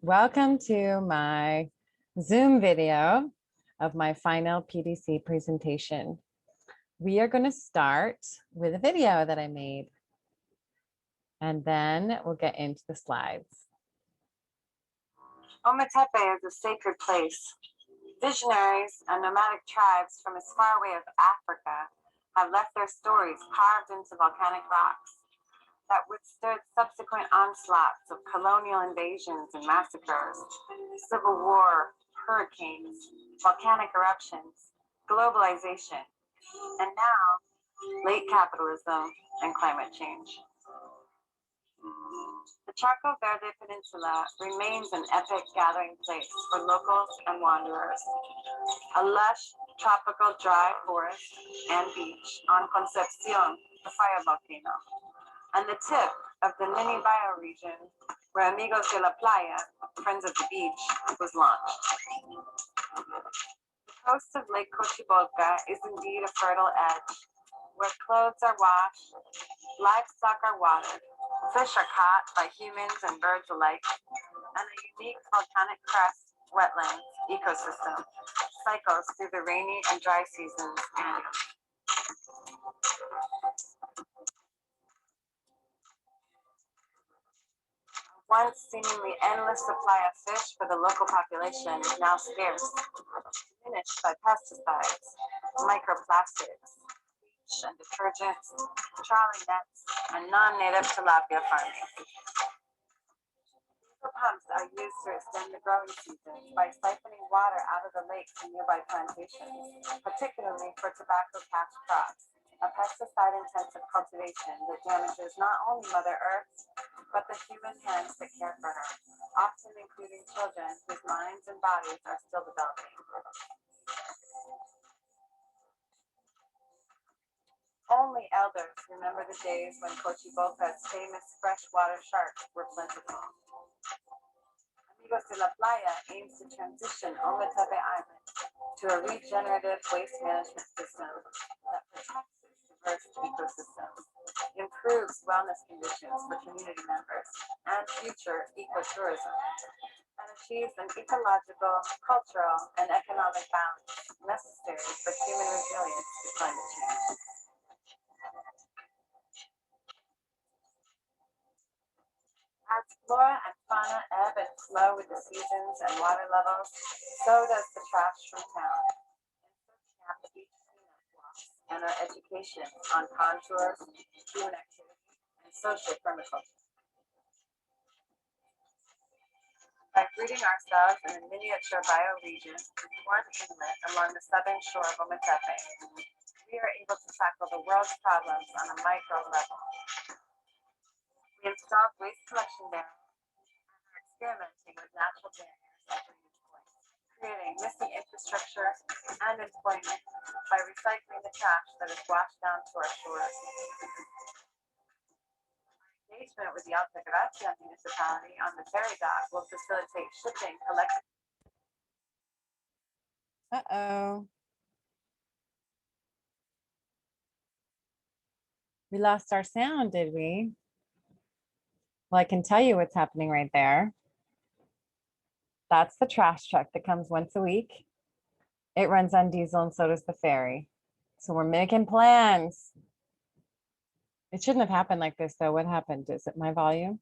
Welcome to my Zoom video of my final PDC presentation. We are going to start with a video that I made, and then we'll get into the slides. Ometepe is a sacred place. Visionaries and nomadic tribes from as far away as Africa have left their stories carved into volcanic rocks that withstood subsequent onslaughts of colonial invasions and massacres, civil war, hurricanes, volcanic eruptions, globalization, and now late capitalism and climate change. The Charco Verde Peninsula remains an epic gathering place for locals and wanderers. A lush, tropical dry forest and beach on Concepcion, the fire volcano, and the tip of the mini bioregion where Amigos de la Playa, Friends of the Beach, was launched. The coast of Lake Cocibolca is indeed a fertile edge, where clothes are washed, livestock are watered, fish are caught by humans and birds alike, and a unique volcanic crust wetlands ecosystem cycles through the rainy and dry seasons annually. Once seemingly endless supply of fish for the local population is now scarce, diminished by pesticides, microplastics, bleach and detergents, trolley nets, and non-native tilapia farming. Diesel pumps are used to extend the growing seasons by siphoning water out of the lakes and nearby plantations, particularly for tobacco cash crops, a pesticide-intensive cultivation that damages not only Mother Earth, but the human hands that care for her, often including children whose minds and bodies are still developing. Only elders remember the days when Cocibolca's famous freshwater sharks were plentiful. Amigos de la Playa aims to transition Ometepe Island to a regenerative waste management system that protects its diverse ecosystems, improves wellness conditions for community members and future ecotourism, and achieves an ecological, cultural, and economic balance necessary for human resilience to climate change. As flora and fauna ebb and flow with the seasons and water levels, so does the trash from town. And so can the beach cleanup walks and our education on contours, human activity, and social permaculture. By rooting ourselves in a miniature bioregion with one inlet along the southern shore of Ometepe, we are able to tackle the world's problems on a micro level. We installed waste collection barriers and are experimenting with natural barriers at drainage points, creating missing infrastructure and employment by recycling the trash that is washed down to our shores. Our engagement with the Altagracia municipality on the ferry dock will facilitate shipping collected. We lost our sound, did we? Well, I can tell you what's happening right there. That's the trash truck that comes once a week. It runs on diesel and so does the ferry. So we're making plans. It shouldn't have happened like this though. What happened? Is it my volume?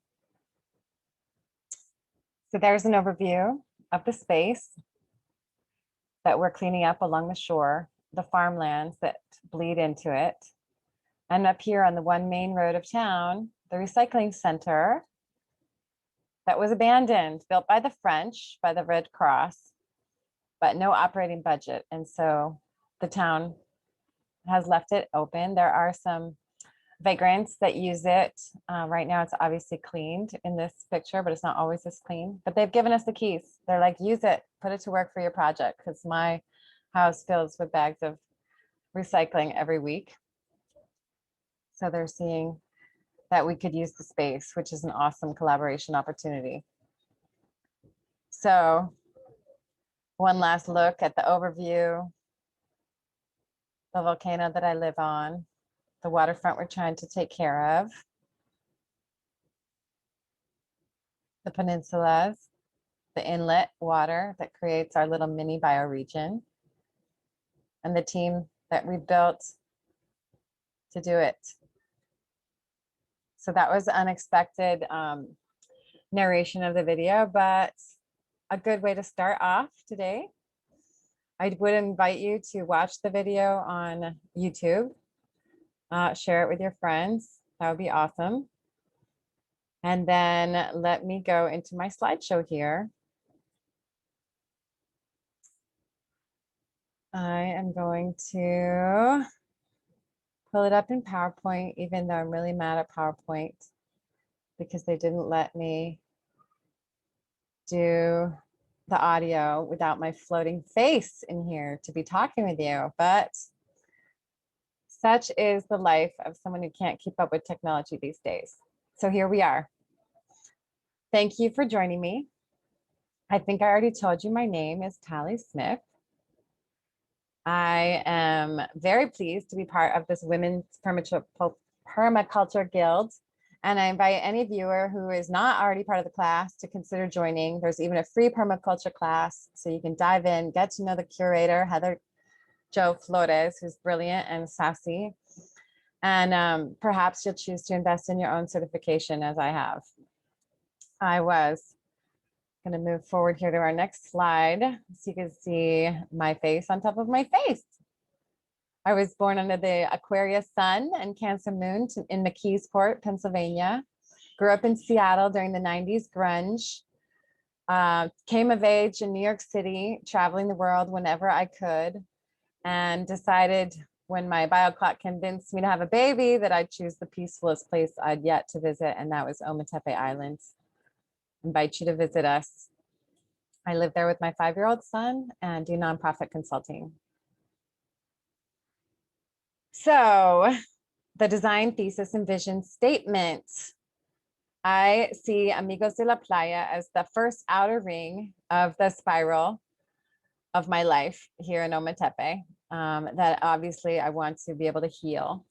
So there's an overview of the space that we're cleaning up along the shore, the farmlands that bleed into it. And up here on the one main road of town, the recycling center that was abandoned, built by the French, by the Red Cross, but no operating budget. And so the town has left it open. There are some vagrants that use it. Right now it's obviously cleaned in this picture, but it's not always this clean. But they've given us the keys. They're like, use it, put it to work for your project, because my house fills with bags of recycling every week. So they're seeing that we could use the space, which is an awesome collaboration opportunity. So one last look at the overview, the volcano that I live on, the waterfront we're trying to take care of, the peninsulas, the inlet water that creates our little mini bioregion, and the team that we built to do it. So that was unexpected narration of the video, but a good way to start off today. I would invite you to watch the video on YouTube, share it with your friends. That would be awesome. And then let me go into my slideshow here. I am going to pull it up in PowerPoint, even though I'm really mad at PowerPoint because they didn't let me do the audio without my floating face in here to be talking with you. But such is the life of someone who can't keep up with technology these days. So here we are. Thank you for joining me. I think I already told you my name is Tally Smith. I am very pleased to be part of this Women's Permaculture Guild. And I invite any viewer who is not already part of the class to consider joining. There's even a free permaculture class, so you can dive in, get to know the curator, Heather Jo Flores, who's brilliant and sassy. And perhaps you'll choose to invest in your own certification as I have. I was going to move forward here to our next slide so you can see my face on top of my face. I was born under the Aquarius sun and Cancer moon in McKeesport, Pennsylvania. Grew up in Seattle during the 90s grunge. Came of age in New York City, traveling the world whenever I could, and decided when my bio clock convinced me to have a baby that I'd choose the peacefulest place I'd yet to visit, and that was Ometepe Islands. Invite you to visit us. I live there with my 5-year-old son and do nonprofit consulting. So the design thesis and vision statement. I see Amigos de la Playa as the first outer ring of the spiral of my life here in Ometepe that obviously I want to be able to heal.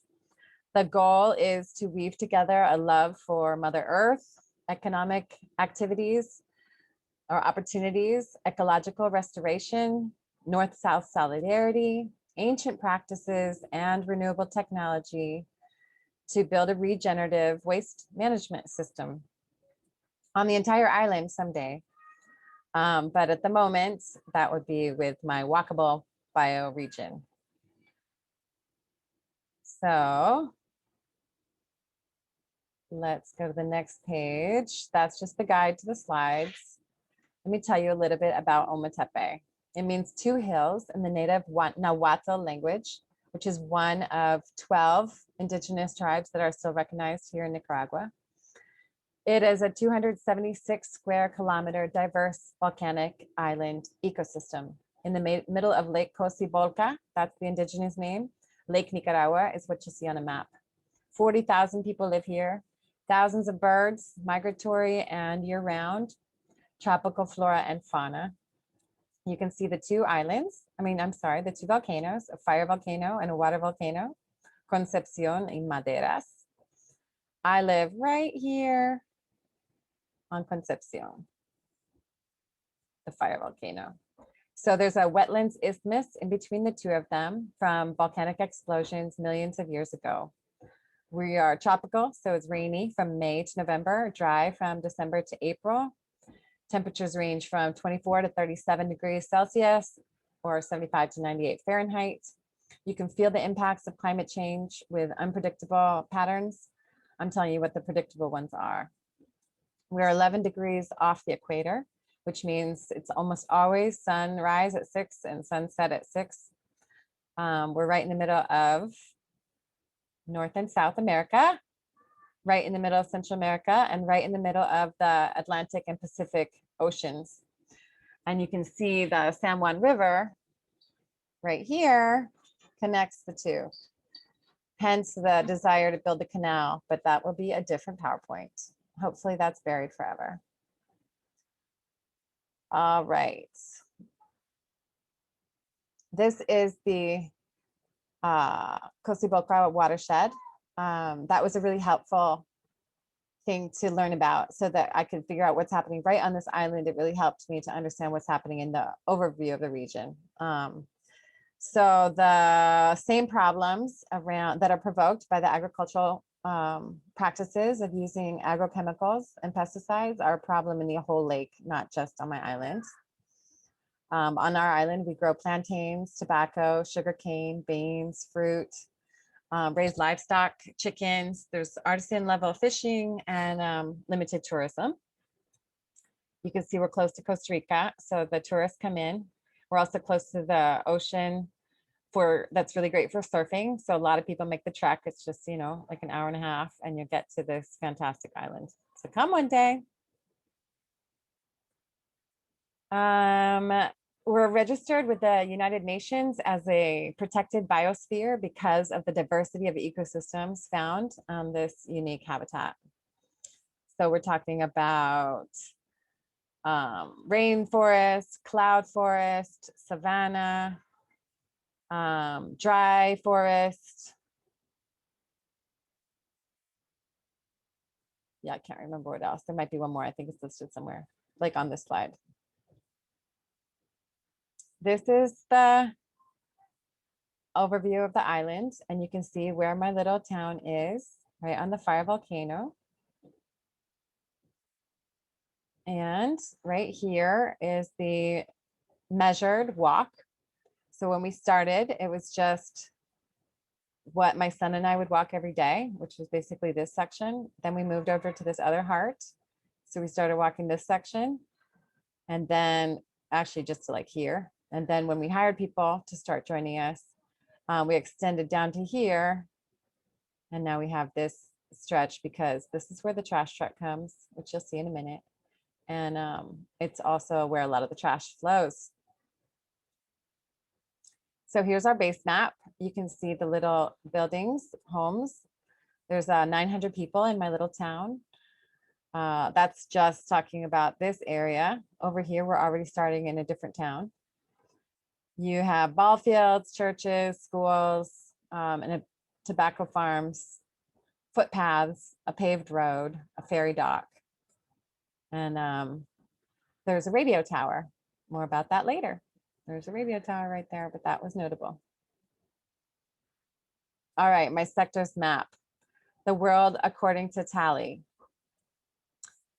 The goal is to weave together a love for Mother Earth, economic activities or opportunities, ecological restoration, North-South solidarity, ancient practices, and renewable technology to build a regenerative waste management system on the entire island someday. But at the moment, that would be with my walkable bioregion. So let's go to the next page. That's just the guide to the slides. Let me tell you a little bit about Ometepe. It means 2 hills in the native Nahuatl language, which is one of 12 indigenous tribes that are still recognized here in Nicaragua. It is a 276 square kilometer diverse volcanic island ecosystem in the middle of Lake Cocibolca. That's the indigenous name. Lake Nicaragua is what you see on a map. 40,000 people live here. Thousands of birds, migratory and year-round, tropical flora and fauna. You can see the 2 islands. The 2 volcanoes, a fire volcano and a water volcano, Concepcion y Maderas. I live right here on Concepcion, the fire volcano. So there's a wetlands isthmus in between the 2 of them from volcanic explosions millions of years ago. We are tropical, so it's rainy from May to November, dry from December to April. Temperatures range from 24 to 37 degrees Celsius or 75 to 98 Fahrenheit. You can feel the impacts of climate change with unpredictable patterns. I'm telling you what the predictable ones are. We're 11 degrees off the equator, which means it's almost always sunrise at 6 and sunset at 6. We're right in the middle of North and South America, right in the middle of Central America, and right in the middle of the Atlantic and Pacific Oceans. And you can see the San Juan River right here connects the 2. Hence the desire to build a canal, but that will be a different PowerPoint. Hopefully that's buried forever. All right. This is the Cocibolca watershed. That was a really helpful thing to learn about so that I could figure out what's happening right on this island. It really helped me to understand what's happening in the overview of the region. So the same problems around that are provoked by the agricultural practices of using agrochemicals and pesticides are a problem in the whole lake, not just on my island. On our island, we grow plantains, tobacco, sugarcane, beans, fruit, raise livestock, chickens. There's artisan level fishing and limited tourism. You can see we're close to Costa Rica, so the tourists come in. We're also close to the ocean that's really great for surfing. So a lot of people make the trek. It's just, you know, like an hour and a half and you get to this fantastic island. So come one day. We're registered with the United Nations as a protected biosphere because of the diversity of ecosystems found on this unique habitat. So we're talking about rainforest, cloud forest, savanna, dry forest. Yeah, I can't remember what else. There might be one more. I think it's listed somewhere, like on this slide. This is the overview of the island, and you can see where my little town is, right on the fire volcano. And right here is the measured walk. So when we started, it was just what my son and I would walk every day, which was basically this section. Then we moved over to this other heart. So we started walking this section, and then actually just to like here. And then when we hired people to start joining us, we extended down to here. And now we have this stretch because this is where the trash truck comes, which you'll see in a minute. And it's also where a lot of the trash flows. So here's our base map. You can see the little buildings, homes. There's 900 people in my little town. That's just talking about this area. Over here, we're already starting in a different town. You have ball fields, churches, schools, and tobacco farms, footpaths, a paved road, a ferry dock. And there's a radio tower. More about that later. There's a radio tower right there, but that was notable. All right, my sectors map. The world according to Tally.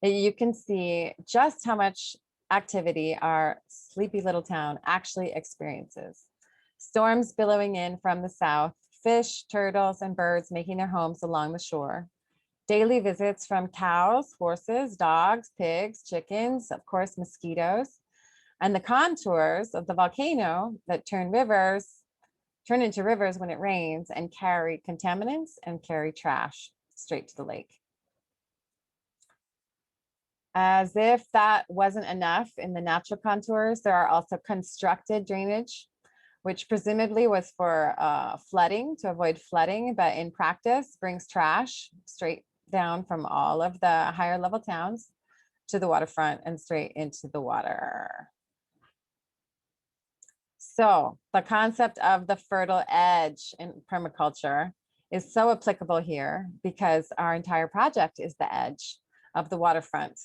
You can see just how much activity our sleepy little town actually experiences. Storms billowing in from the south, fish, turtles, and birds making their homes along the shore. Daily visits from cows, horses, dogs, pigs, chickens, of course, mosquitoes, and the contours of the volcano that turn into rivers when it rains and carry contaminants and carry trash straight to the lake. As if that wasn't enough in the natural contours, there are also constructed drainage, which presumably was for flooding, to avoid flooding, but in practice brings trash straight down from all of the higher level towns to the waterfront and straight into the water. So the concept of the fertile edge in permaculture is so applicable here because our entire project is the edge of the waterfront.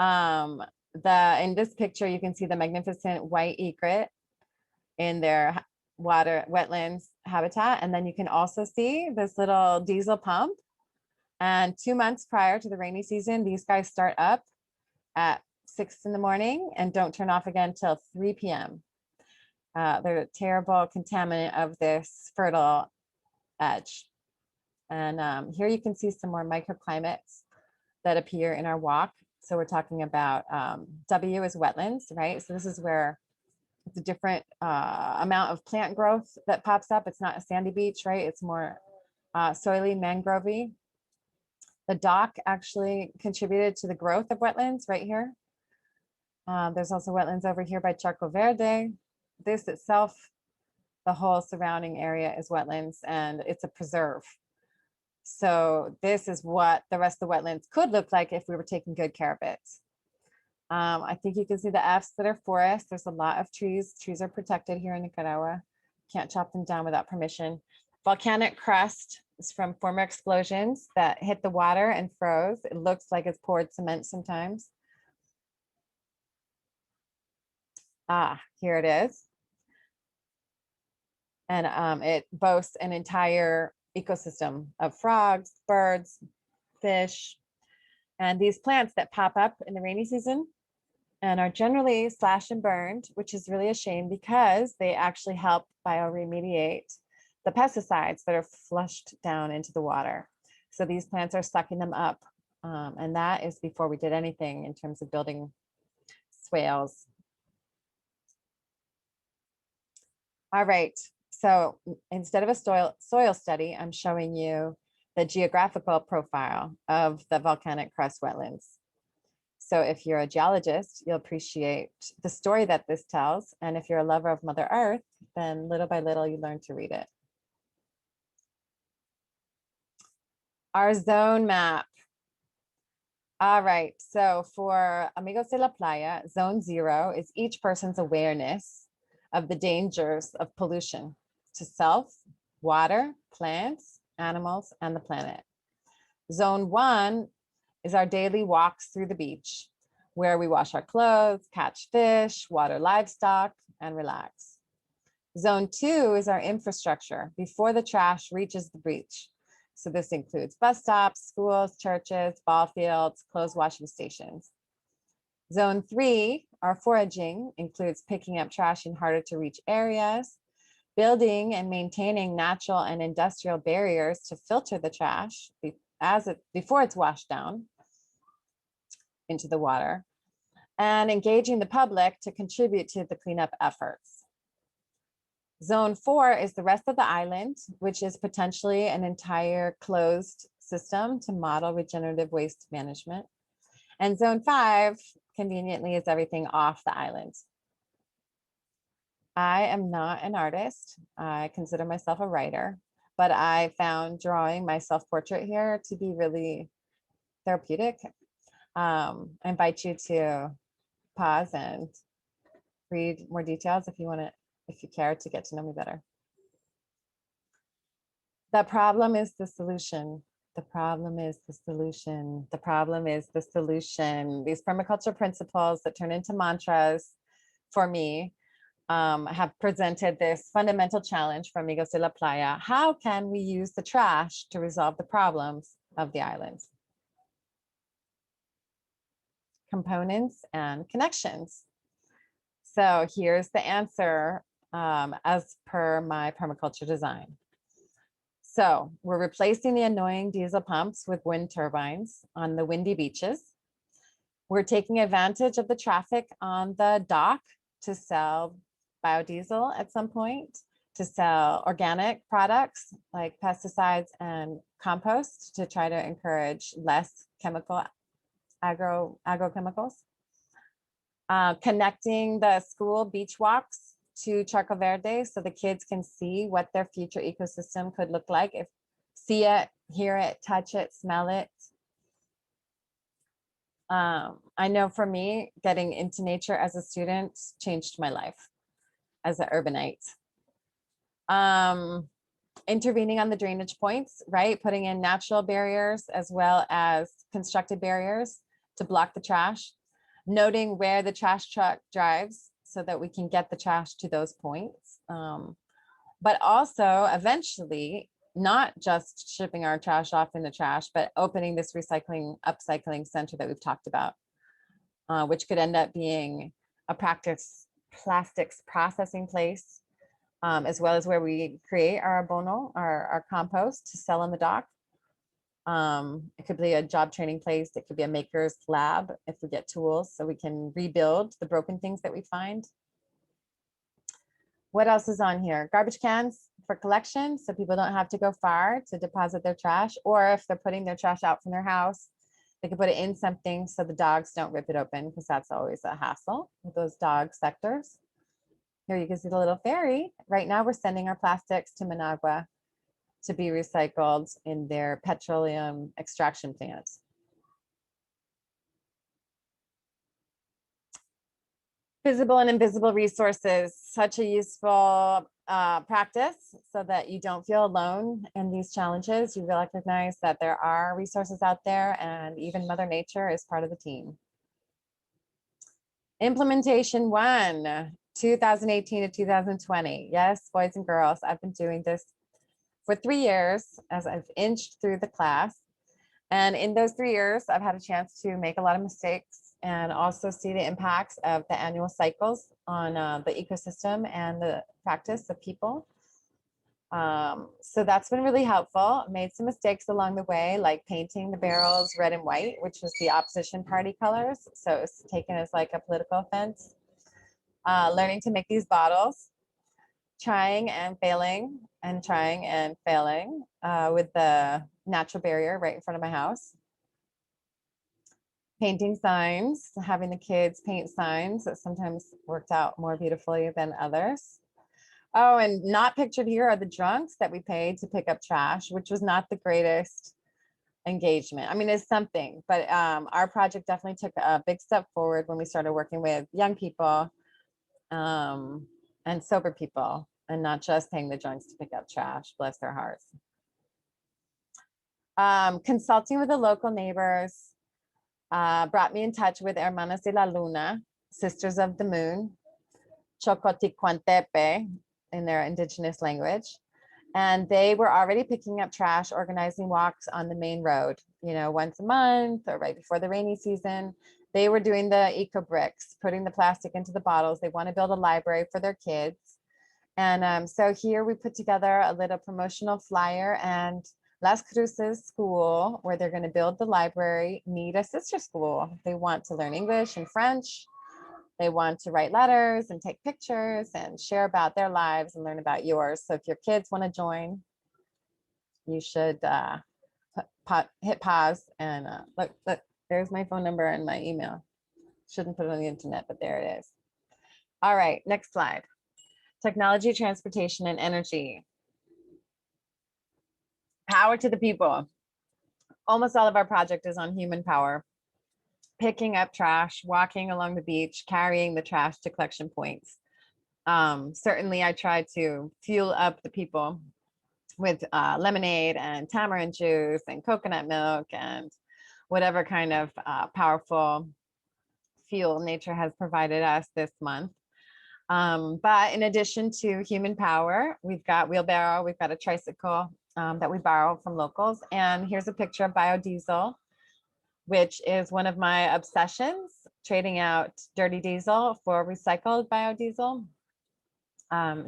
In this picture, you can see the magnificent white egret in their wetlands habitat. And then you can also see this little diesel pump. And 2 months prior to the rainy season, these guys start up at 6 in the morning and don't turn off again till 3 p.m. They're a terrible contaminant of this fertile edge. And here you can see some more microclimates that appear in our walk. So we're talking about W is wetlands, right? So this is where it's a different amount of plant growth that pops up. It's not a sandy beach, right? It's more soily, mangrovey. The dock actually contributed to the growth of wetlands right here. There's also wetlands over here by Charco Verde. This itself, the whole surrounding area is wetlands and it's a preserve. So this is what the rest of the wetlands could look like if we were taking good care of it. I think you can see the Fs that are forests. There's a lot of trees. Trees are protected here in Nicaragua. Can't chop them down without permission. Volcanic crust It's from former explosions that hit the water and froze. It looks like it's poured cement sometimes. Ah, here it is. And it boasts an entire ecosystem of frogs, birds, fish, and these plants that pop up in the rainy season and are generally slashed and burned, which is really a shame because they actually help bioremediate the pesticides that are flushed down into the water. So these plants are sucking them up. And that is before we did anything in terms of building swales. All right, so instead of a soil study, I'm showing you the geographical profile of the volcanic crust wetlands. So if you're a geologist, you'll appreciate the story that this tells. And if you're a lover of Mother Earth, then little by little you learn to read it. Our zone map. All right, so for Amigos de la Playa, zone 0 is each person's awareness of the dangers of pollution to self, water, plants, animals, and the planet. Zone 1 is our daily walks through the beach, where we wash our clothes, catch fish, water livestock, and relax. Zone 2 is our infrastructure before the trash reaches the beach. So this includes bus stops, schools, churches, ball fields, clothes washing stations. Zone 3, our foraging, includes picking up trash in harder to reach areas, building and maintaining natural and industrial barriers to filter the trash before it's washed down into the water, and engaging the public to contribute to the cleanup efforts. Zone 4 is the rest of the island, which is potentially an entire closed system to model regenerative waste management. And zone 5, conveniently, is everything off the island. I am not an artist. I consider myself a writer, but I found drawing my self-portrait here to be really therapeutic. I invite you to pause and read more details if you want to, if you care to get to know me better. The problem is the solution. The problem is the solution. The problem is the solution. These permaculture principles that turn into mantras for me have presented this fundamental challenge for Amigos de la Playa. How can we use the trash to resolve the problems of the islands? Components and connections. So here's the answer as per my permaculture design. So we're replacing the annoying diesel pumps with wind turbines on the windy beaches. We're taking advantage of the traffic on the dock to sell biodiesel at some point, to sell organic products like pesticides and compost to try to encourage less chemical agro-chemicals. Connecting the school beach walks to Charco Verde so the kids can see what their future ecosystem could look like, if see it, hear it, touch it, smell it. I know for me, getting into nature as a student changed my life as an urbanite. Intervening on the drainage points, right? Putting in natural barriers as well as constructed barriers to block the trash. Noting where the trash truck drives so that we can get the trash to those points. But also eventually, not just shipping our trash off in the trash, but opening this upcycling center that we've talked about, which could end up being a plastics processing place, as well as where we create our abono, our compost to sell on the dock. It could be a job training place. It could be a maker's lab if we get tools so we can rebuild the broken things that we find. What else is on here? Garbage cans for collection, so people don't have to go far to deposit their trash, or if they're putting their trash out from their house, they can put it in something so the dogs don't rip it open, because that's always a hassle with those dog sectors. Here you can see the little ferry. Right now we're sending our plastics to Managua to be recycled in their petroleum extraction plants. Visible and invisible resources, such a useful practice so that you don't feel alone in these challenges. You recognize that there are resources out there and even Mother Nature is part of the team. Implementation 1, 2018 to 2020. Yes, boys and girls, I've been doing this for 3 years as I've inched through the class. And in those 3 years, I've had a chance to make a lot of mistakes and also see the impacts of the annual cycles on the ecosystem and the practice of people. So that's been really helpful. Made some mistakes along the way, like painting the barrels red and white, which was the opposition party colors. So it's taken as like a political offense. Learning to make these bottles, trying and failing and trying and failing with the natural barrier right in front of my house. Painting signs, having the kids paint signs that sometimes worked out more beautifully than others. Oh, and not pictured here are the drunks that we paid to pick up trash, which was not the greatest engagement. I mean, it's something, but our project definitely took a big step forward when we started working with young people and sober people, and not just paying the drunks to pick up trash, bless their hearts. Consulting with the local neighbors brought me in touch with Hermanas de la Luna, Sisters of the Moon, Chocoticuantepe in their indigenous language. And they were already picking up trash, organizing walks on the main road, you know, once a month or right before the rainy season. They were doing the eco bricks, putting the plastic into the bottles. They want to build a library for their kids. And so here we put together a little promotional flyer, and Las Cruces School, where they're going to build the library, need a sister school. They want to learn English and French. They want to write letters and take pictures and share about their lives and learn about yours. So if your kids want to join, you should hit pause and look, there's my phone number and my email. Shouldn't put it on the internet, but there it is. All right, next slide. Technology, transportation, and energy. Power to the people. Almost all of our project is on human power. Picking up trash, walking along the beach, carrying the trash to collection points. Certainly I try to fuel up the people with lemonade and tamarind juice and coconut milk and whatever kind of powerful fuel nature has provided us this month. But in addition to human power, we've got wheelbarrow, we've got a tricycle that we borrow from locals. And here's a picture of biodiesel, which is one of my obsessions, trading out dirty diesel for recycled biodiesel.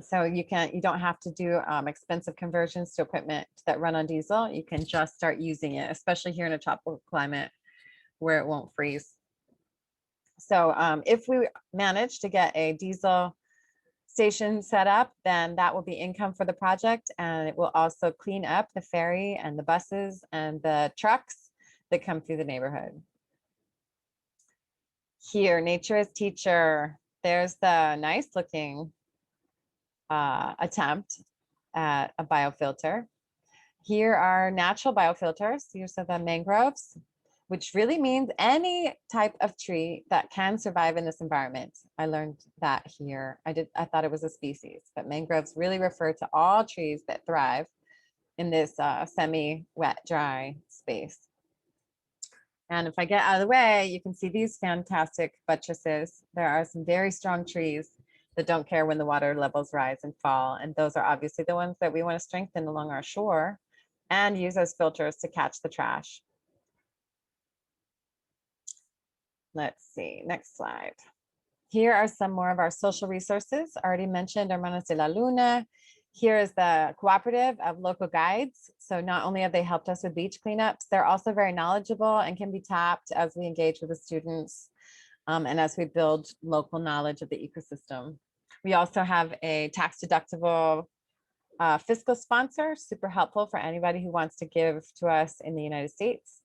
So you don't have to do expensive conversions to equipment that run on diesel. You can just start using it, especially here in a tropical climate where it won't freeze. So if we manage to get a diesel station set up, then that will be income for the project, and it will also clean up the ferry and the buses and the trucks that come through the neighborhood. Here, nature as teacher. There's the nice looking attempt at a biofilter. Here are natural biofilters. These are the mangroves, which really means any type of tree that can survive in this environment. I learned that here. I thought it was a species, but mangroves really refer to all trees that thrive in this semi-wet, dry space. And if I get out of the way, you can see these fantastic buttresses. There are some very strong trees that don't care when the water levels rise and fall. And those are obviously the ones that we want to strengthen along our shore and use as filters to catch the trash. Let's see, next slide. Here are some more of our social resources. I already mentioned Hermanas de la Luna. Here is the cooperative of local guides. So not only have they helped us with beach cleanups, they're also very knowledgeable and can be tapped as we engage with the students and as we build local knowledge of the ecosystem. We also have a tax deductible fiscal sponsor, super helpful for anybody who wants to give to us in the United States.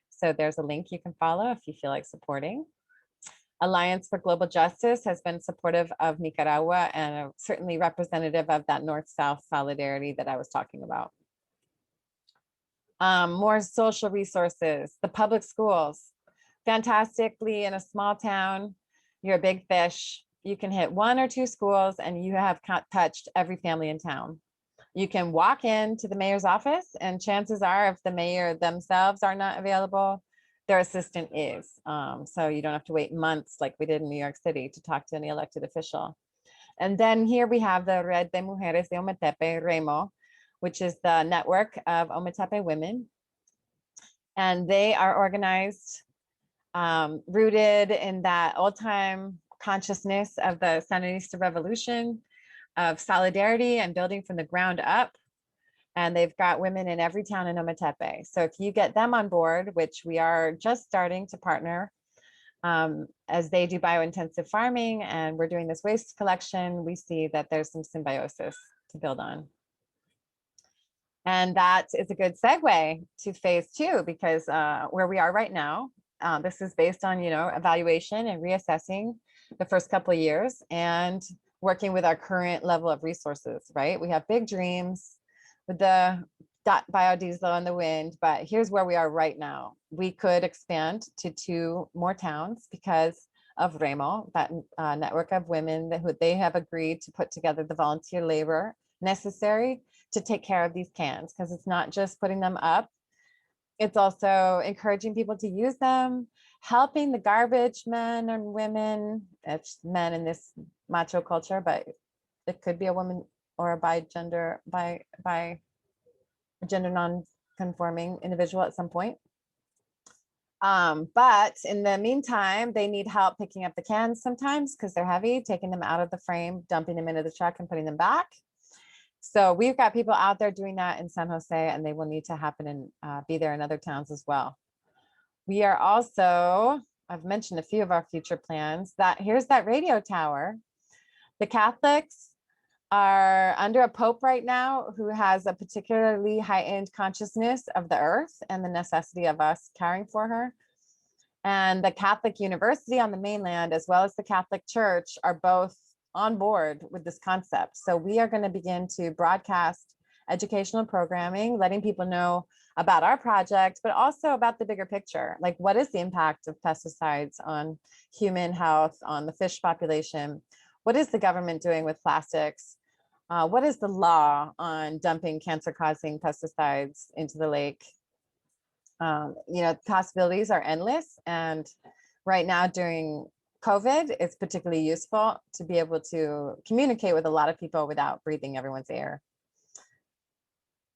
So there's a link you can follow if you feel like supporting. Alliance for Global Justice has been supportive of Nicaragua and certainly representative of that North-South solidarity that I was talking about. More social resources, the public schools. Fantastically, in a small town, you're a big fish. you can hit 1 or 2 schools and you have touched every family in town. You can walk into the mayor's office and chances are if the mayor themselves are not available, their assistant is. So you don't have to wait months like we did in New York City to talk to any elected official. And then here we have the Red de Mujeres de Ometepe, REMO, which is the network of Ometepe women. And they are organized, rooted in that old time consciousness of the Sandinista revolution, of solidarity and building from the ground up. And they've got women in every town in Ometepe. So if you get them on board, which we are just starting to partner, as they do biointensive farming and we're doing this waste collection, we see that there's some symbiosis to build on. And that is a good segue to phase 2, because where we are right now, this is based on, evaluation and reassessing the first couple of years and working with our current level of resources, right? We have big dreams with the biodiesel and the wind, but here's where we are right now. We could expand to 2 more towns because of REMO, that network of women that they have agreed to put together the volunteer labor necessary to take care of these cans, because it's not just putting them up, it's also encouraging people to use them, helping the garbage men and women. It's men in this macho culture, but it could be a woman or a gender non-conforming individual at some point. But in the meantime, they need help picking up the cans sometimes because they're heavy, taking them out of the frame, dumping them into the truck and putting them back. So we've got people out there doing that in San Jose, and they will need to happen and be there in other towns as well. We are also, I've mentioned a few of our future plans, here's that radio tower. The Catholics are under a pope right now who has a particularly heightened consciousness of the earth and the necessity of us caring for her. And the Catholic University on the mainland, as well as the Catholic Church, are both on board with this concept. So we are going to begin to broadcast educational programming, letting people know about our project, but also about the bigger picture. Like, what is the impact of pesticides on human health, on the fish population? What is the government doing with plastics? What is the law on dumping cancer-causing pesticides into the lake? Possibilities are endless. And right now during COVID, it's particularly useful to be able to communicate with a lot of people without breathing everyone's air.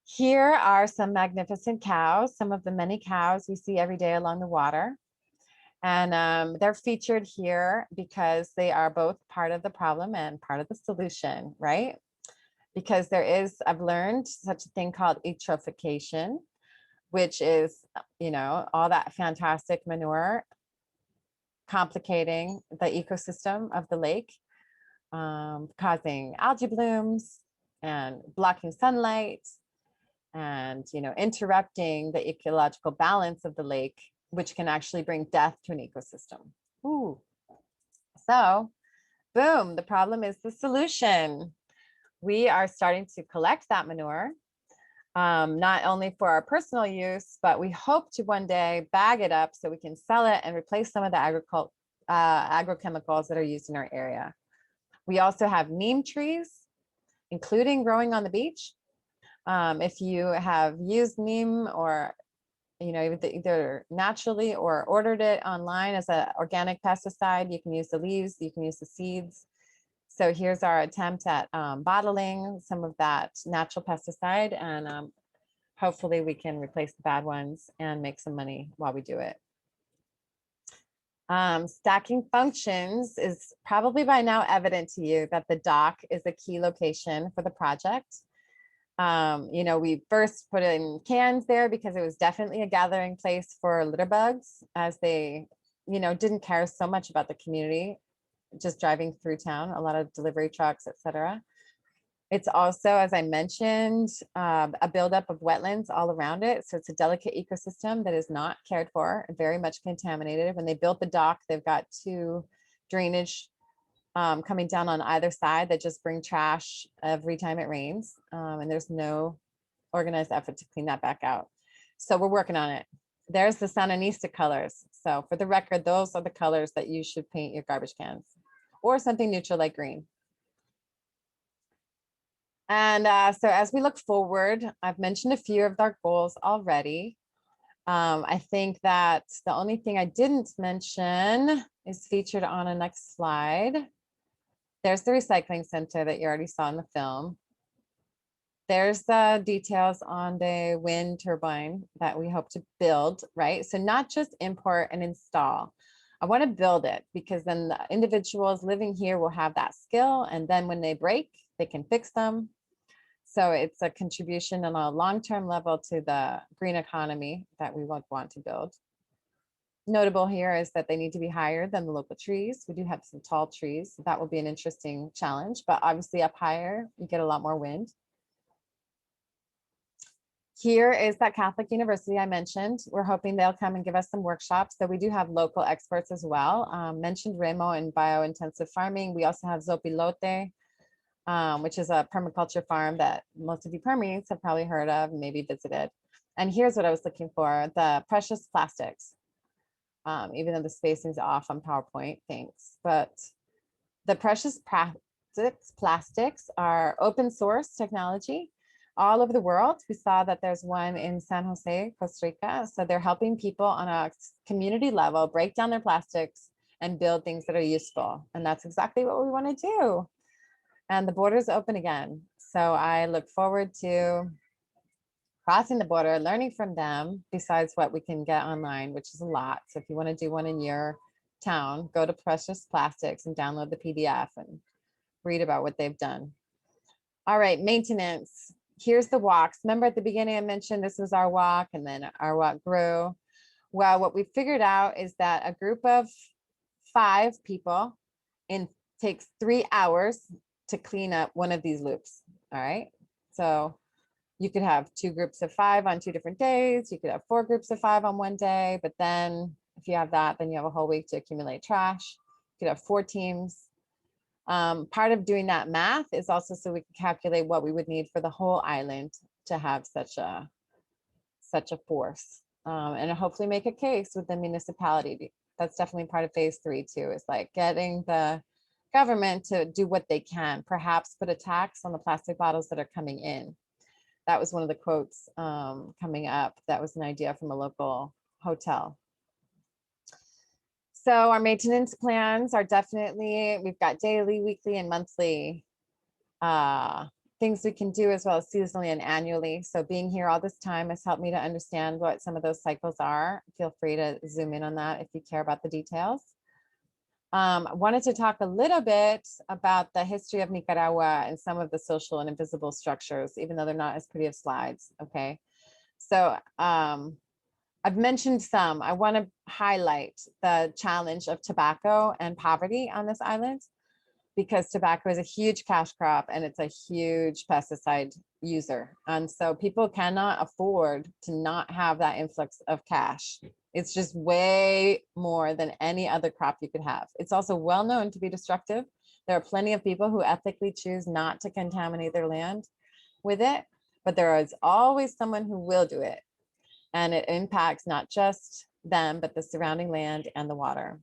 Here are some magnificent cows, some of the many cows we see every day along the water. And they're featured here because they are both part of the problem and part of the solution, right? Because there is, I've learned, such a thing called eutrophication, which is, all that fantastic manure complicating the ecosystem of the lake, causing algae blooms and blocking sunlight and, interrupting the ecological balance of the lake, which can actually bring death to an ecosystem. Ooh. So, boom, the problem is the solution. We are starting to collect that manure, not only for our personal use, but we hope to one day bag it up so we can sell it and replace some of the agrochemicals that are used in our area. We also have neem trees, including growing on the beach. If you have used neem or either naturally or ordered it online as an organic pesticide, you can use the leaves, you can use the seeds. So here's our attempt at bottling some of that natural pesticide, and hopefully we can replace the bad ones and make some money while we do it. Stacking functions is probably by now evident to you that the dock is a key location for the project. We first put in cans there because it was definitely a gathering place for litter bugs, as they, didn't care so much about the community just driving through town, a lot of delivery trucks, etc. It's also, as I mentioned, a buildup of wetlands all around it. So it's a delicate ecosystem that is not cared for, very much contaminated. When they built the dock, they've got 2 drainage coming down on either side that just bring trash every time it rains. And there's no organized effort to clean that back out. So we're working on it. There's the Sandinista colors. So for the record, those are the colors that you should paint your garbage cans. or something neutral like green. And so as we look forward, I've mentioned a few of our goals already. I think that the only thing I didn't mention is featured on a next slide. There's the recycling center that you already saw in the film. There's the details on the wind turbine that we hope to build, right? So not just import and install. I want to build it because then the individuals living here will have that skill. And then when they break, they can fix them. So it's a contribution on a long-term level to the green economy that we would want to build. Notable here is that they need to be higher than the local trees. We do have some tall trees. So that will be an interesting challenge, but obviously up higher, you get a lot more wind. Here is that Catholic University I mentioned. We're hoping they'll come and give us some workshops. So we do have local experts as well. Mentioned Remo in biointensive farming. We also have Zopilote, which is a permaculture farm that most of you Permies have probably heard of, maybe visited. And here's what I was looking for, the precious plastics. Even though the spacing's off on PowerPoint, thanks. But the precious plastics are open source technology all over the world. We saw that there's one in San Jose, Costa Rica. So they're helping people on a community level break down their plastics and build things that are useful. And that's exactly what we want to do. And the border's open again. So I look forward to crossing the border, learning from them, besides what we can get online, which is a lot. So if you want to do one in your town, go to Precious Plastics and download the PDF and read about what they've done. All right, maintenance. Here's the walks. Remember at the beginning I mentioned this was our walk and then our walk grew. Well, what we figured out is that a group of 5 people takes 3 hours to clean up one of these loops. All right, so you could have 2 groups of 5 on 2 different days. You could have 4 groups of 5 on one day, but then if you have that, then you have a whole week to accumulate trash. You could have 4 teams. Part of doing that math is also so we can calculate what we would need for the whole island to have such a force, and hopefully make a case with the municipality. That's definitely part of phase 3 too, is like getting the government to do what they can, perhaps put a tax on the plastic bottles that are coming in. That was one of the quotes coming up. That was an idea from a local hotel. So our maintenance plans are definitely, we've got daily, weekly, and monthly things we can do, as well as seasonally and annually. So being here all this time has helped me to understand what some of those cycles are. Feel free to zoom in on that if you care about the details. I wanted to talk a little bit about the history of Nicaragua and some of the social and invisible structures, even though they're not as pretty as slides. Okay, so I've mentioned some. I want to highlight the challenge of tobacco and poverty on this island, because tobacco is a huge cash crop and it's a huge pesticide user. And so people cannot afford to not have that influx of cash. It's just way more than any other crop you could have. It's also well known to be destructive. There are plenty of people who ethically choose not to contaminate their land with it, but there is always someone who will do it. And it impacts not just them, but the surrounding land and the water.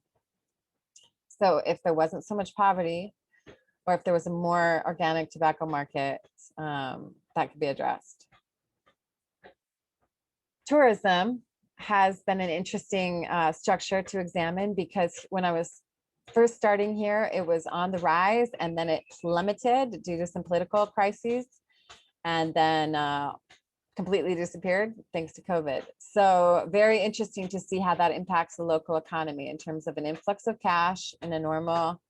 So if there wasn't so much poverty, or if there was a more organic tobacco market, that could be addressed. Tourism has been an interesting structure to examine, because when I was first starting here, it was on the rise and then it plummeted due to some political crises, and then completely disappeared thanks to COVID. So very interesting to see how that impacts the local economy in terms of an influx of cash in a normal,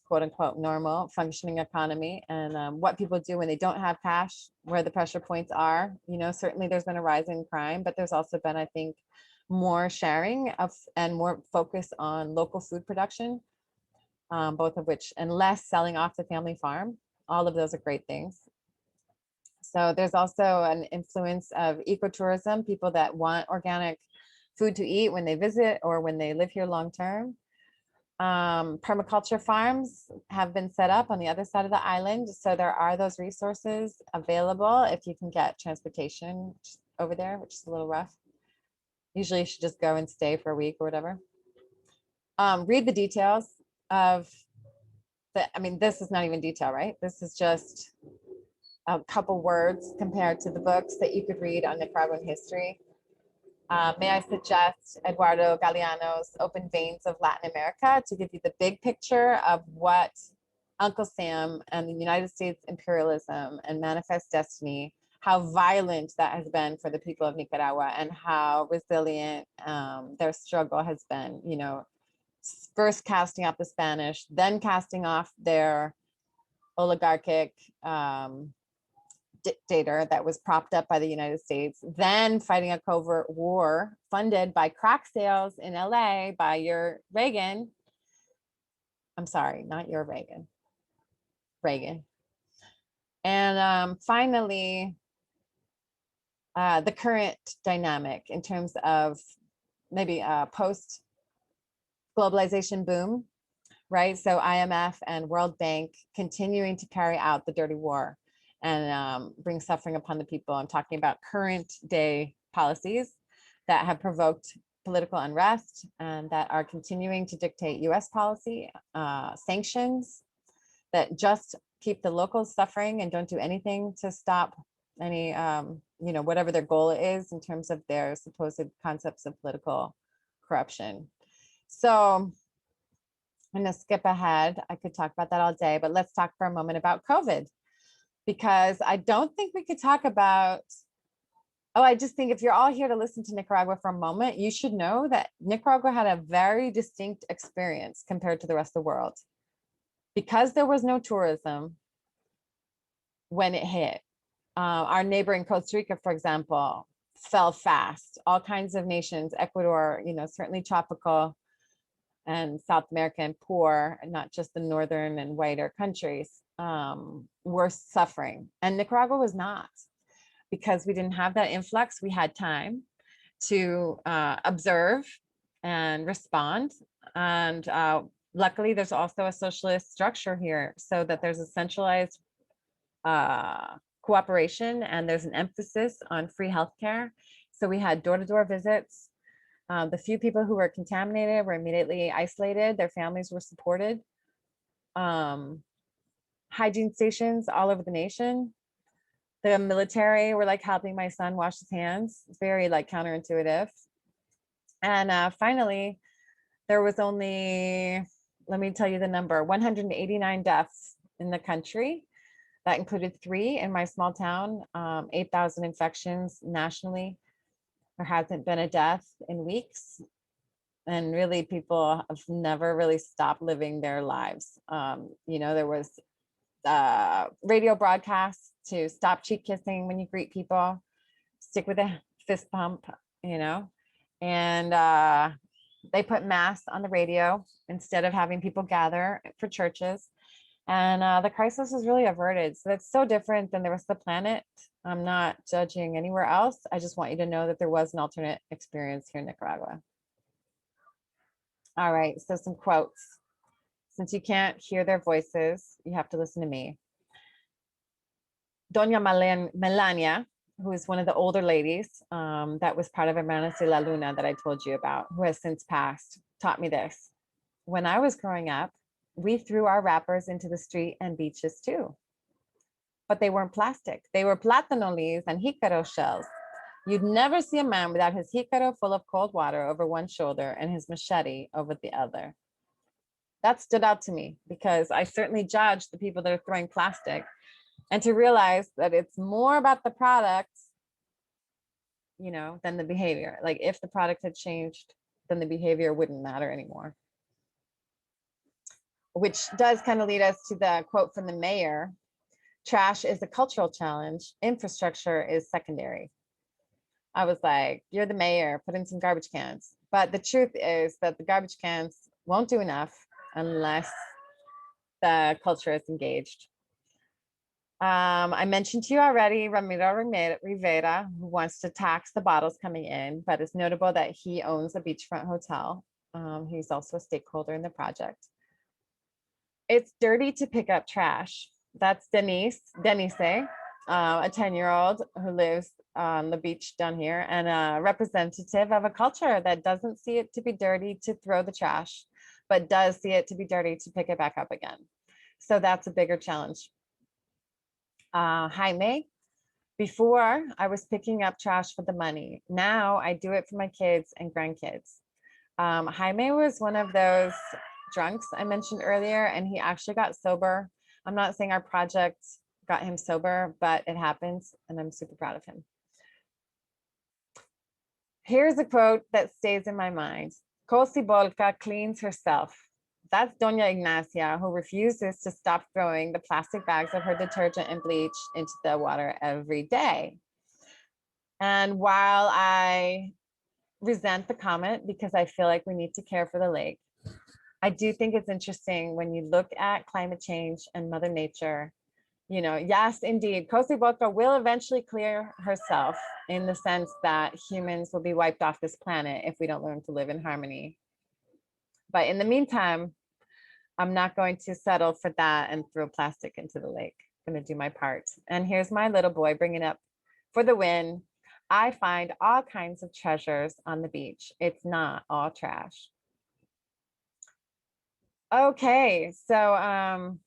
quote unquote, normal functioning economy, and what people do when they don't have cash, where the pressure points are. You know, certainly there's been a rise in crime, but there's also been, I think, more sharing of and more focus on local food production, both of which, and less selling off the family farm. All of those are great things. So there's also an influence of ecotourism, people that want organic food to eat when they visit or when they live here long term. Permaculture farms have been set up on the other side of the island. So there are those resources available if you can get transportation over there, which is a little rough. Usually you should just go and stay for a week or whatever. Read the details of that, I mean, this is not even detail, right? This is just a couple words compared to the books that you could read on Nicaraguan history. May I suggest Eduardo Galeano's Open Veins of Latin America to give you the big picture of what Uncle Sam and the United States imperialism and Manifest Destiny, how violent that has been for the people of Nicaragua and how resilient their struggle has been, you know, first casting off the Spanish, then casting off their oligarchic dictator that was propped up by the United States, then fighting a covert war funded by crack sales in LA by your Reagan. I'm sorry, not your Reagan. Reagan. And finally, the current dynamic in terms of maybe post globalization boom, right? So IMF and World Bank continuing to carry out the dirty war and bring suffering upon the people. I'm talking about current day policies that have provoked political unrest and that are continuing to dictate US policy, sanctions that just keep the locals suffering and don't do anything to stop any, you know, whatever their goal is in terms of their supposed concepts of political corruption. So I'm gonna skip ahead. I could talk about that all day, but let's talk for a moment about COVID, because I don't think we could talk about, oh, I just think if you're all here to listen to Nicaragua for a moment, you should know that Nicaragua had a very distinct experience compared to the rest of the world. Because there was no tourism when it hit. Our neighboring Costa Rica, for example, fell fast. All kinds of nations, Ecuador, you know, certainly tropical and South American poor, and not just the northern and whiter countries, were suffering. And Nicaragua was not, because we didn't have that influx. We had time to observe and respond. And luckily, there's also a socialist structure here, so that there's a centralized cooperation and there's an emphasis on free healthcare. So we had door-to-door visits. The few people who were contaminated were immediately isolated. Their families were supported. Hygiene stations all over the nation. The military were like helping my son wash his hands. It's very like counterintuitive. And finally, there was only, let me tell you the number, 189 deaths in the country. That included 3 in my small town, 8,000 infections nationally. There hasn't been a death in weeks. And really, people have never really stopped living their lives. You know, there was radio broadcasts to stop cheek kissing when you greet people, stick with a fist pump, you know, and they put mass on the radio instead of having people gather for churches. And the crisis was really averted. So that's so different than the rest of the planet. I'm not judging anywhere else. I just want you to know that there was an alternate experience here in Nicaragua. All right, so some quotes. Since you can't hear their voices, you have to listen to me. Doña Melania, who is one of the older ladies that was part of Hermanas de la Luna that I told you about, who has since passed, taught me this. When I was growing up, we threw our wrappers into the street and beaches too. But they weren't plastic. They were plátano leaves and jicaro shells. You'd never see a man without his jicaro full of cold water over one shoulder and his machete over the other. That stood out to me because I certainly judge the people that are throwing plastic, and to realize that it's more about the product, you know, than the behavior. Like if the product had changed, then the behavior wouldn't matter anymore. Which does kind of lead us to the quote from the mayor: trash is a cultural challenge, infrastructure is secondary. I was like, you're the mayor, put in some garbage cans. But the truth is that the garbage cans won't do enough unless the culture is engaged. I mentioned to you already, Ramiro Rivera, who wants to tax the bottles coming in, but it's notable that he owns a beachfront hotel. He's also a stakeholder in the project. It's dirty to pick up trash. That's Denise, a 10-year-old who lives on the beach down here, and a representative of a culture that doesn't see it to be dirty to throw the trash, but does see it to be dirty to pick it back up again. So that's a bigger challenge. Jaime, before I was picking up trash for the money. Now I do it for my kids and grandkids. Jaime was one of those drunks I mentioned earlier, and he actually got sober. I'm not saying our project got him sober, but it happens, and I'm super proud of him. Here's a quote that stays in my mind. Cocibolca cleans herself. That's Doña Ignacia, who refuses to stop throwing the plastic bags of her detergent and bleach into the water every day. And while I resent the comment because I feel like we need to care for the lake, I do think it's interesting when you look at climate change and Mother Nature. You know, yes, indeed, Cocibolca will eventually clear herself in the sense that humans will be wiped off this planet if we don't learn to live in harmony. But in the meantime, I'm not going to settle for that and throw plastic into the lake. I'm going to do my part. And here's my little boy bringing up for the win. I find all kinds of treasures on the beach. It's not all trash. Okay, so am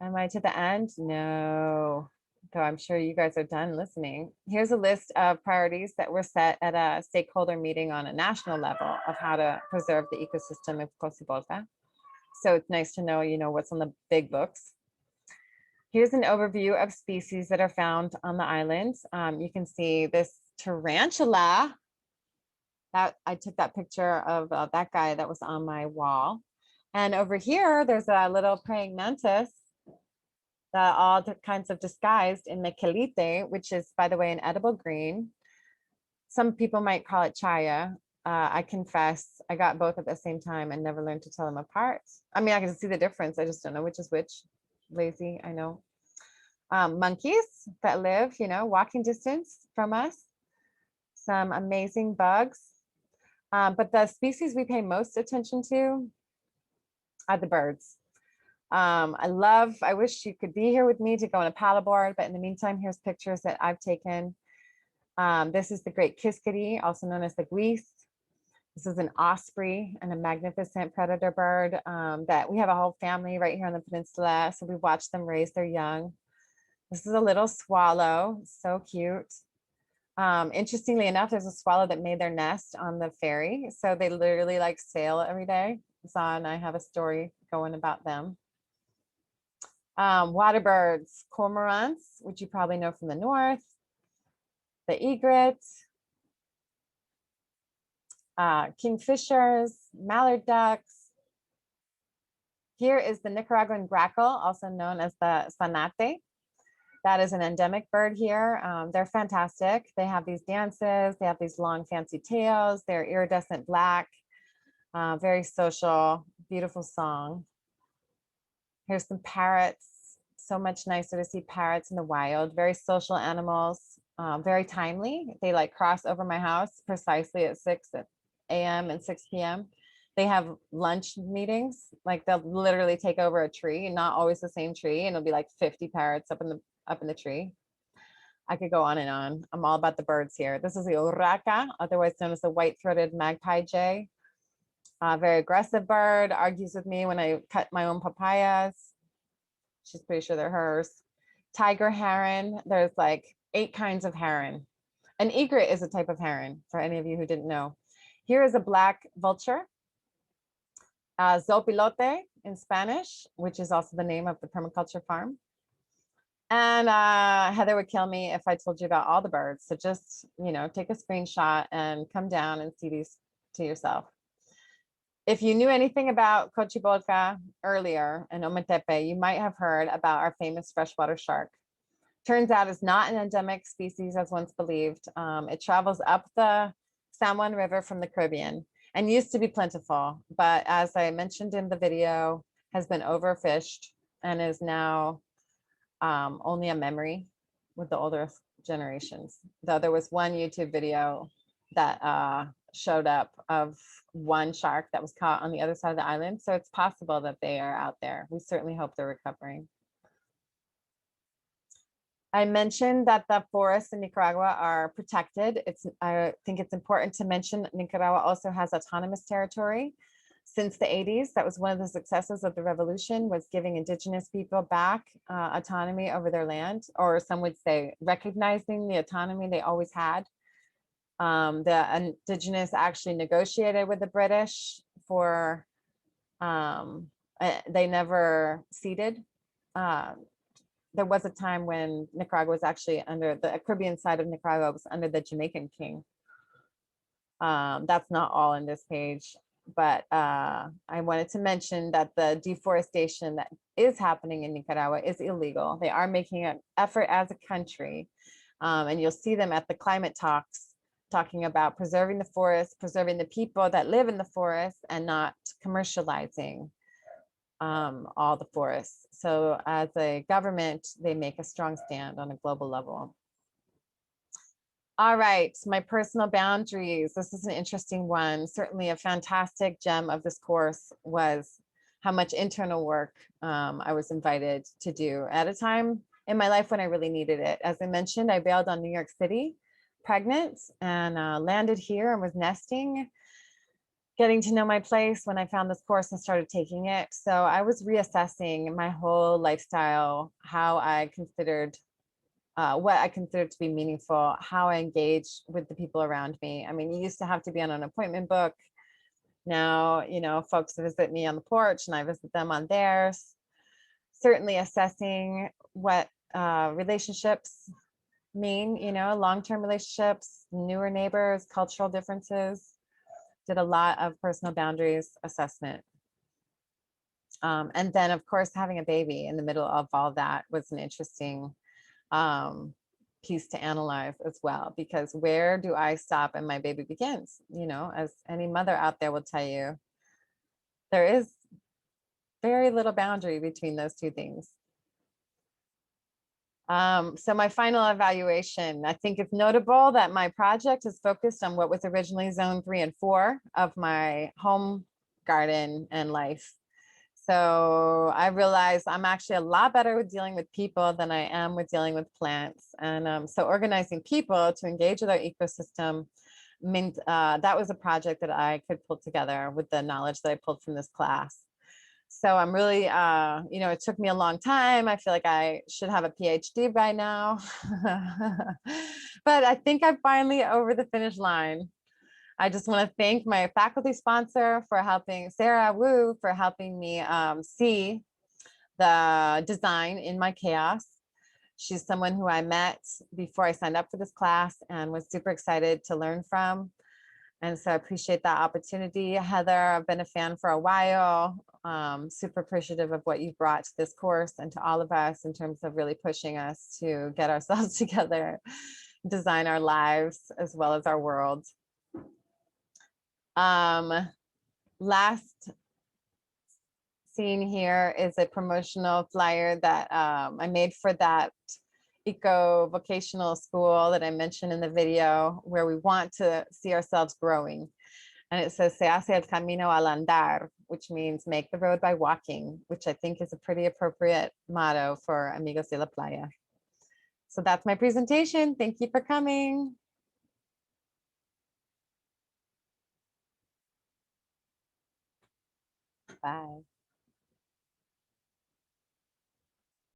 I to the end? No, though I'm sure you guys are done listening. Here's a list of priorities that were set at a stakeholder meeting on a national level of how to preserve the ecosystem of Cocibolca. So it's nice to know, you know, what's on the big books. Here's an overview of species that are found on the island. You can see this tarantula. That I took that picture of that guy that was on my wall. And over here, there's a little praying mantis, all kinds of disguised in mekelite, which is, by the way, an edible green. Some people might call it chaya. I confess, I got both at the same time and never learned to tell them apart. I mean, I can see the difference. I just don't know which is which. Lazy, I know. Monkeys that live, you know, walking distance from us. Some amazing bugs. But the species we pay most attention to are the birds. I wish you could be here with me to go on a paddleboard, but in the meantime, here's pictures that I've taken. This is the great kiskadee, also known as the gweath. This is an osprey and a magnificent predator bird that we have a whole family right here on the peninsula. So we watch them raise their young. This is a little swallow, so cute. Interestingly enough, there's a swallow that made their nest on the ferry. So they literally like sail every day. Zah and I have a story going about them. Water birds, cormorants, which you probably know from the north, the egret, kingfishers, mallard ducks. Here is the Nicaraguan grackle, also known as the zanate. That is an endemic bird here. They're fantastic. They have these dances. They have these long fancy tails. They're iridescent black, very social, beautiful song. Here's some parrots. So much nicer to see parrots in the wild. Very social animals, very timely. They like cross over my house precisely at 6 a.m. and 6 p.m. They have lunch meetings. Like they'll literally take over a tree, not always the same tree, and it'll be like 50 parrots up in the tree. I could go on and on. I'm all about the birds here. This is the urraca, otherwise known as the white-throated magpie jay. Very aggressive bird, argues with me when I cut my own papayas. She's pretty sure they're hers. Tiger heron, there's like 8 kinds of heron. An egret is a type of heron, for any of you who didn't know. Here is a black vulture, zopilote in Spanish, which is also the name of the permaculture farm. And Heather would kill me if I told you about all the birds. So just, you know, take a screenshot and come down and see these to yourself. If you knew anything about Cocibolca earlier in Ometepe, you might have heard about our famous freshwater shark. Turns out it's not an endemic species as once believed. It travels up the San Juan River from the Caribbean and used to be plentiful, but as I mentioned in the video, has been overfished and is now only a memory with the older generations. Though there was one YouTube video that showed up of one shark that was caught on the other side of the island. So it's possible that they are out there. We certainly hope they're recovering. I mentioned that the forests in Nicaragua are protected. I think it's important to mention Nicaragua also has autonomous territory. since the 80s. That was one of the successes of the revolution, was giving indigenous people back autonomy over their land, or some would say recognizing the autonomy they always had. The indigenous actually negotiated with the British for, they never ceded. There was a time when Nicaragua was actually under, the Caribbean side of Nicaragua was under the Jamaican king. That's not all in this page, but I wanted to mention that the deforestation that is happening in Nicaragua is illegal. They are making an effort as a country, and you'll see them at the climate talks talking about preserving the forest, preserving the people that live in the forest, and not commercializing all the forests. So as a government, they make a strong stand on a global level. All right, my personal boundaries. This is an interesting one. Certainly a fantastic gem of this course was how much internal work I was invited to do at a time in my life when I really needed it. As I mentioned, I bailed on New York City pregnant and landed here and was nesting, getting to know my place when I found this course and started taking it. So I was reassessing my whole lifestyle, how I considered what I considered to be meaningful, how I engage with the people around me. I mean, you used to have to be on an appointment book. Now, you know, folks visit me on the porch and I visit them on theirs. Certainly assessing what relationships mean, you know, long-term relationships, newer neighbors, cultural differences. Did a lot of personal boundaries assessment. And then, of course, having a baby in the middle of all that was an interesting piece to analyze as well, because where do I stop and my baby begins? You know, as any mother out there will tell you, there is very little boundary between those two things. So my final evaluation, I think it's notable that my project is focused on what was originally zone 3 and 4 of my home garden and life. So I realized I'm actually a lot better with dealing with people than I am with dealing with plants. And so organizing people to engage with our ecosystem meant that was a project that I could pull together with the knowledge that I pulled from this class. So I'm really, you know, it took me a long time. I feel like I should have a PhD by now, but I think I'm finally over the finish line. I just want to thank my faculty sponsor for helping, Sarah Wu, for helping me see the design in my chaos. She's someone who I met before I signed up for this class and was super excited to learn from. And so I appreciate that opportunity. Heather, I've been a fan for a while. Super appreciative of what you've brought to this course and to all of us in terms of really pushing us to get ourselves together, design our lives as well as our world. Last scene here is a promotional flyer that I made for that eco-vocational school that I mentioned in the video, where we want to see ourselves growing. And it says, se hace el camino al andar, which means make the road by walking, which I think is a pretty appropriate motto for Amigos de la Playa. So that's my presentation. Thank you for coming. Bye.